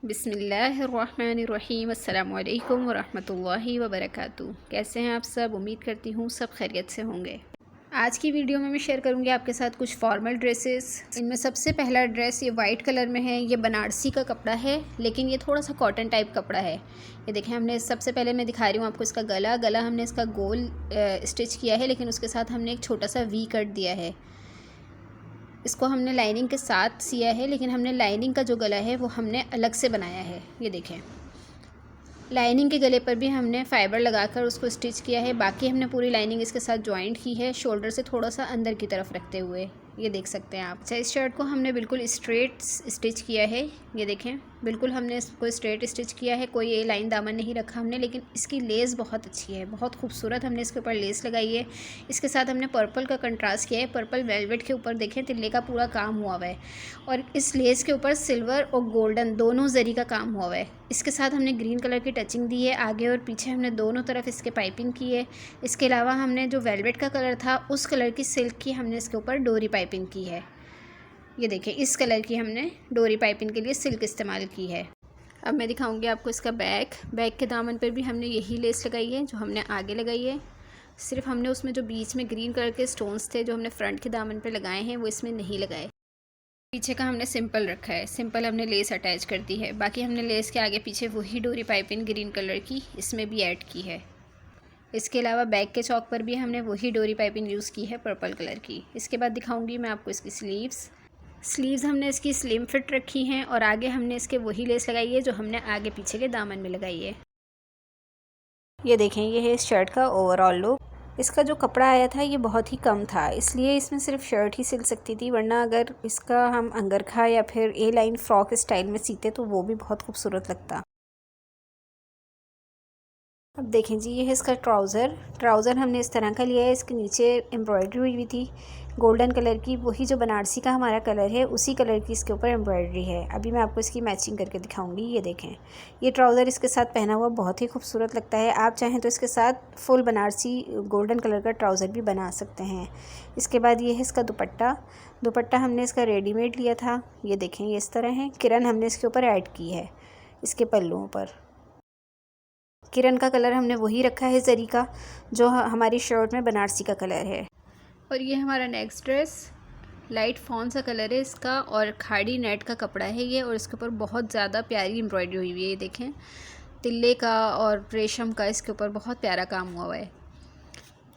बिस्मिल्लाहिर्रहमानिर्रहीम। अस्सलामु अलैकुम वरहमतुल्लाहि वबरकातुहू। कैसे हैं आप सब? उम्मीद करती हूँ सब खैरियत से होंगे। आज की वीडियो में मैं शेयर करूँगी आपके साथ कुछ फॉर्मल ड्रेसेस। इनमें सबसे पहला ड्रेस ये वाइट कलर में है। ये बनारसी का कपड़ा है, लेकिन ये थोड़ा सा कॉटन टाइप कपड़ा है। ये देखें, हमने सबसे पहले मैं दिखा रही हूँ आपको इसका गला हमने इसका गोल स्टिच किया है, लेकिन उसके साथ हमने एक छोटा सा वी कट दिया है। इसको हमने लाइनिंग के साथ सिया है, लेकिन हमने लाइनिंग का जो गला है वो हमने अलग से बनाया है। ये देखें, लाइनिंग के गले पर भी हमने फाइबर लगाकर उसको स्टिच किया है। बाकी हमने पूरी लाइनिंग इसके साथ जॉइंट की है, शोल्डर से थोड़ा सा अंदर की तरफ रखते हुए। ये देख सकते हैं आप। अच्छा, इस शर्ट को हमने बिल्कुल स्ट्रेट स्टिच किया है। ये देखें, बिल्कुल हमने इसको स्ट्रेट स्टिच किया है, कोई ये लाइन दामन नहीं रखा हमने। लेकिन इसकी लेस बहुत अच्छी है, बहुत खूबसूरत हमने इसके ऊपर लेस लगाई है। इसके साथ हमने पर्पल का कंट्रास्ट किया है। पर्पल वेलवेट के ऊपर देखें तिल्ले का पूरा काम हुआ हुआ है, और इस लेस के ऊपर सिल्वर और गोल्डन दोनों जरी का काम हुआ हुआ है। इसके साथ हमने ग्रीन कलर की टचिंग दी है। आगे और पीछे हमने दोनों तरफ इसके पाइपिंग की है। इसके अलावा हमने जो वेलवेट का कलर था उस कलर की सिल्क की हमने इसके ऊपर डोरी पाइपिंग की है। ये देखें, इस कलर की हमने डोरी पाइपिंग के लिए सिल्क इस्तेमाल की है। अब मैं दिखाऊंगी आपको इसका बैक के दामन पर भी हमने यही लेस लगाई है जो हमने आगे लगाई है। सिर्फ हमने उसमें जो बीच में ग्रीन कलर के स्टोन्स थे जो हमने फ्रंट के दामन पर लगाए हैं वो इसमें नहीं लगाए। पीछे का हमने सिंपल रखा है, सिंपल हमने लेस अटैच कर दी है। बाकी हमने लेस के आगे पीछे वही डोरी पाइपिंग ग्रीन कलर की इसमें भी ऐड की है। इसके अलावा बैक के चौक पर भी हमने वही डोरी पाइपिंग यूज़ की है पर्पल कलर की। इसके बाद दिखाऊंगी मैं आपको इसकी स्लीव्स हमने इसकी स्लिम फिट रखी हैं, और आगे हमने इसके वही लेस लगाई है जो हमने आगे पीछे के दामन में लगाई है। ये देखें, ये है इस शर्ट का ओवरऑल लुक। इसका जो कपड़ा आया था ये बहुत ही कम था, इसलिए इसमें सिर्फ शर्ट ही सिल सकती थी, वरना अगर इसका हम अंगरखा या फिर ए लाइन फ्रॉक स्टाइल में सीते तो वो भी बहुत खूबसूरत लगता। अब देखें जी, ये है इसका ट्राउज़र हमने इस तरह का लिया है। इसके नीचे एम्ब्रॉयडरी हुई थी गोल्डन कलर की, वही जो बनारसी का हमारा कलर है उसी कलर की इसके ऊपर एम्ब्रॉयडरी है। अभी मैं आपको इसकी मैचिंग करके दिखाऊंगी। ये देखें, ये ट्राउज़र इसके साथ पहना हुआ बहुत ही खूबसूरत लगता है। आप चाहें तो इसके साथ फुल बनारसी गोल्डन कलर का ट्राउज़र भी बना सकते हैं। इसके बाद ये है इसका दुपट्टा हमने इसका रेडीमेड लिया था। ये देखें, ये इस तरह है। किरण हमने इसके ऊपर ऐड की है इसके पल्लुओं पर। किरण का कलर हमने वही रखा है जरी का, जो हमारी शर्ट में बनारसी का कलर है। और ये हमारा नेक्स्ट ड्रेस लाइट फॉन सा कलर है इसका, और खाड़ी नेट का कपड़ा है ये, और इसके ऊपर बहुत ज़्यादा प्यारी एम्ब्रॉयडरी हुई हुई है। ये देखें, तिल्ले का और रेशम का इसके ऊपर बहुत प्यारा काम हुआ है।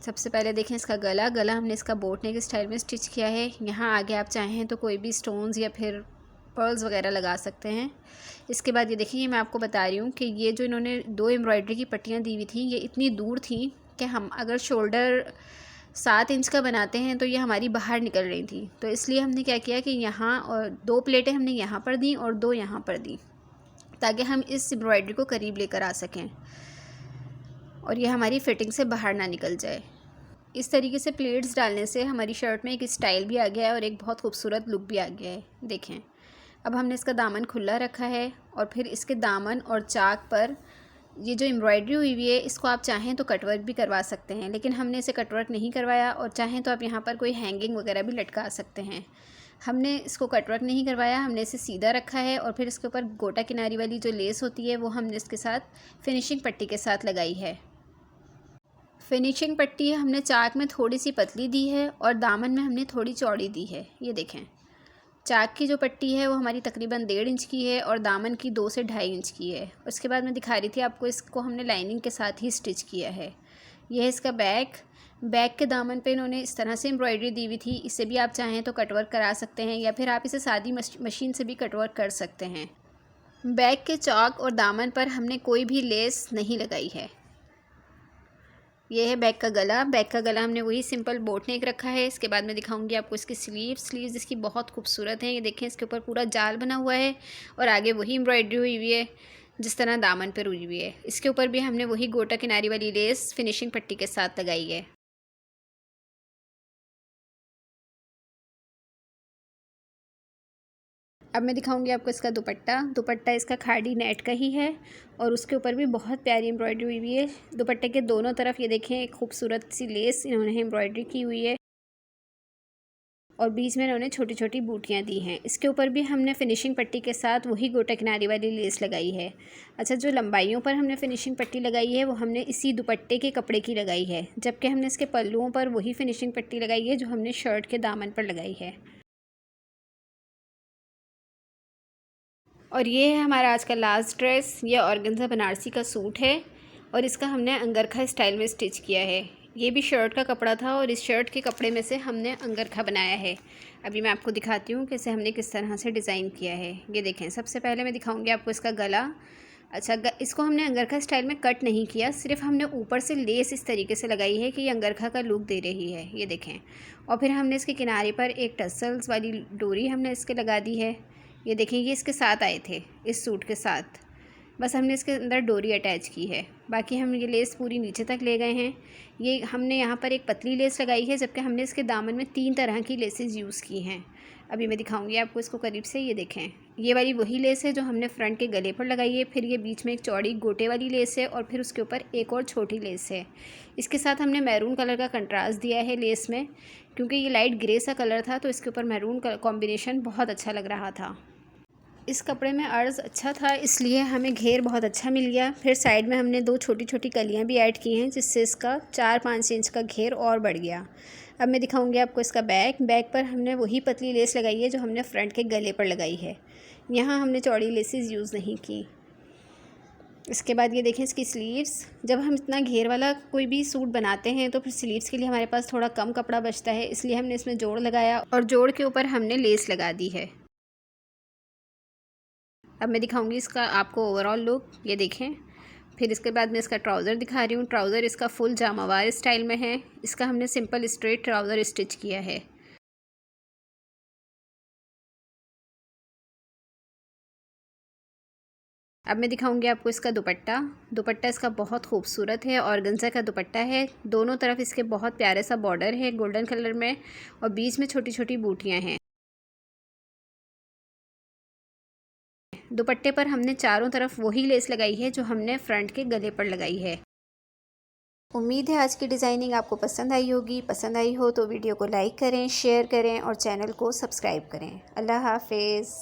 सबसे पहले देखें इसका गला हमने इसका बोट नेक स्टाइल में स्टिच किया है। यहाँ आगे आप चाहें तो कोई भी स्टोन्स या फिर पर्ल्स वगैरह लगा सकते हैं। इसके बाद ये देखिए, मैं आपको बता रही हूँ कि ये जो इन्होंने दो एम्ब्रॉयडरी की पट्टियाँ दी हुई थी ये इतनी दूर थी कि हम अगर शोल्डर 7 इंच का बनाते हैं तो ये हमारी बाहर निकल रही थी। तो इसलिए हमने क्या किया कि यहाँ और 2 प्लेटें हमने यहाँ पर दी और 2 यहाँ पर दी, ताकि हम इस एम्ब्रॉयडरी को करीब लेकर आ सकें और ये हमारी फिटिंग से बाहर ना निकल जाए। इस तरीके से प्लेट्स डालने से हमारी शर्ट में एक स्टाइल भी आ गया है और एक बहुत खूबसूरत लुक भी आ गया है। देखें, अब हमने इसका दामन खुला रखा है, और फिर इसके दामन और चाक पर ये जो एम्ब्रॉयडरी हुई हुई है इसको आप चाहें तो कटवर्क भी करवा सकते हैं, लेकिन हमने इसे कटवर्क नहीं करवाया। और चाहें तो आप यहाँ पर कोई हैंगिंग वगैरह भी लटका सकते हैं। हमने इसको कटवर्क नहीं करवाया, हमने इसे सीधा रखा है, और फिर इसके ऊपर गोटा किनारी वाली जो लेस होती है वो हमने इसके साथ फिनिशिंग पट्टी के साथ लगाई है। फिनिशिंग पट्टी हमने चाक में थोड़ी सी पतली दी है और दामन में हमने थोड़ी चौड़ी दी है। ये देखें, चाक की जो पट्टी है वो हमारी तकरीबन 1.5 इंच की है और दामन की 2 से 2.5 इंच की है। उसके बाद मैं दिखा रही थी आपको, इसको हमने लाइनिंग के साथ ही स्टिच किया है। यह है इसका बैक के दामन पे इन्होंने इस तरह से एम्ब्रॉयडरी दी हुई थी। इसे भी आप चाहें तो कटवर्क करा सकते हैं, या फिर आप इसे सादी मशीन से भी कटवर्क कर सकते हैं। बैक के चौक और दामन पर हमने कोई भी लेस नहीं लगाई है। ये है बैक का गला हमने वही सिंपल बोट नेक रखा है। इसके बाद मैं दिखाऊंगी आपको इसकी स्लीव्स इसकी बहुत खूबसूरत हैं। ये देखें, इसके ऊपर पूरा जाल बना हुआ है और आगे वही एम्ब्रॉयडरी हुई हुई है जिस तरह दामन पर हुई हुई है। इसके ऊपर भी हमने वही गोटा किनारी वाली लेस फिनिशिंग पट्टी के साथ लगाई है। अब मैं दिखाऊंगी आपको इसका दुपट्टा इसका खाड़ी नेट का ही है, और उसके ऊपर भी बहुत प्यारी एम्ब्रॉयडरी हुई हुई है। दुपट्टे के दोनों तरफ ये देखें, एक खूबसूरत सी लेस इन्होंने एम्ब्रॉयडरी की हुई है, और बीच में इन्होंने छोटी छोटी बूटियाँ दी हैं। इसके ऊपर भी हमने फिनिशिंग पट्टी के साथ वही गोटा किनारी वाली लेस लगाई है। अच्छा, जो लंबाइयों पर हमने फिनिशिंग पट्टी लगाई है वो हमने इसी दुपट्टे के कपड़े की लगाई है, जबकि हमने इसके पल्लुओं पर वही फिनिशिंग पट्टी लगाई है जो हमने शर्ट के दामन पर लगाई है। और ये है हमारा आज का लास्ट ड्रेस। ये ऑर्गेन्जा बनारसी का सूट है और इसका हमने अंगरखा स्टाइल में स्टिच किया है। ये भी शर्ट का कपड़ा था और इस शर्ट के कपड़े में से हमने अंगरखा बनाया है। अभी मैं आपको दिखाती हूँ कि इसे हमने किस तरह से डिज़ाइन किया है। ये देखें, सबसे पहले मैं दिखाऊंगी आपको इसका गला। अच्छा, इसको हमने अंगरखा स्टाइल में कट नहीं किया, सिर्फ हमने ऊपर से लेस इस तरीके से लगाई है कि ये अंगरखा का लुक दे रही है। ये देखें, और फिर हमने इसके किनारे पर एक टसल्स वाली डोरी हमने इसके लगा दी है। ये देखें, ये इसके साथ आए थे, इस सूट के साथ, बस हमने इसके अंदर डोरी अटैच की है। बाकी हम ये लेस पूरी नीचे तक ले गए हैं। ये हमने यहाँ पर एक पतली लेस लगाई है, जबकि हमने इसके दामन में 3 तरह की लेसेस यूज़ की हैं। अभी मैं दिखाऊंगी आपको इसको करीब से। ये देखें, ये वाली वही लेस है जो हमने फ्रंट के गले पर लगाई है। फिर ये बीच में एक चौड़ी गोटे वाली लेस है और फिर उसके ऊपर एक और छोटी लेस है। इसके साथ हमने मैरून कलर का कंट्रास्ट दिया है लेस में, क्योंकि ये लाइट ग्रे सा कलर था तो इसके ऊपर मैरून कॉम्बिनेशन बहुत अच्छा लग रहा था। इस कपड़े में अर्ज़ अच्छा था, इसलिए हमें घेर बहुत अच्छा मिल गया। फिर साइड में हमने 2 छोटी छोटी कलियां भी ऐड की हैं, जिससे इसका 4-5 इंच का घेर और बढ़ गया। अब मैं दिखाऊंगी आपको इसका बैक पर हमने वही पतली लेस लगाई है जो हमने फ्रंट के गले पर लगाई है। यहाँ हमने चौड़ी लेसेस यूज़ नहीं की। इसके बाद ये देखें इसकी स्लीव्स। जब हम इतना घेर वाला कोई भी सूट बनाते हैं तो फिर स्लीव्स के लिए हमारे पास थोड़ा कम कपड़ा बचता है, इसलिए हमने इसमें जोड़ लगाया और जोड़ के ऊपर हमने लेस लगा दी है। अब मैं दिखाऊंगी इसका आपको ओवरऑल लुक। ये देखें, फिर इसके बाद मैं इसका ट्राउज़र दिखा रही हूँ। ट्राउज़र इसका फुल जामावार स्टाइल में है। इसका हमने सिंपल स्ट्रेट ट्राउज़र स्टिच किया है। अब मैं दिखाऊंगी आपको इसका दुपट्टा। दुपट्टा इसका बहुत खूबसूरत है, ऑर्गेन्जा का दुपट्टा है। दोनों तरफ इसके बहुत प्यारे सा बॉर्डर है गोल्डन कलर में और बीच में छोटी छोटी बूटियाँ हैं। दुपट्टे पर हमने चारों तरफ वही लेस लगाई है जो हमने फ्रंट के गले पर लगाई है। उम्मीद है आज की डिज़ाइनिंग आपको पसंद आई होगी। पसंद आई हो तो वीडियो को लाइक करें, शेयर करें और चैनल को सब्सक्राइब करें। अल्लाह हाफिज़।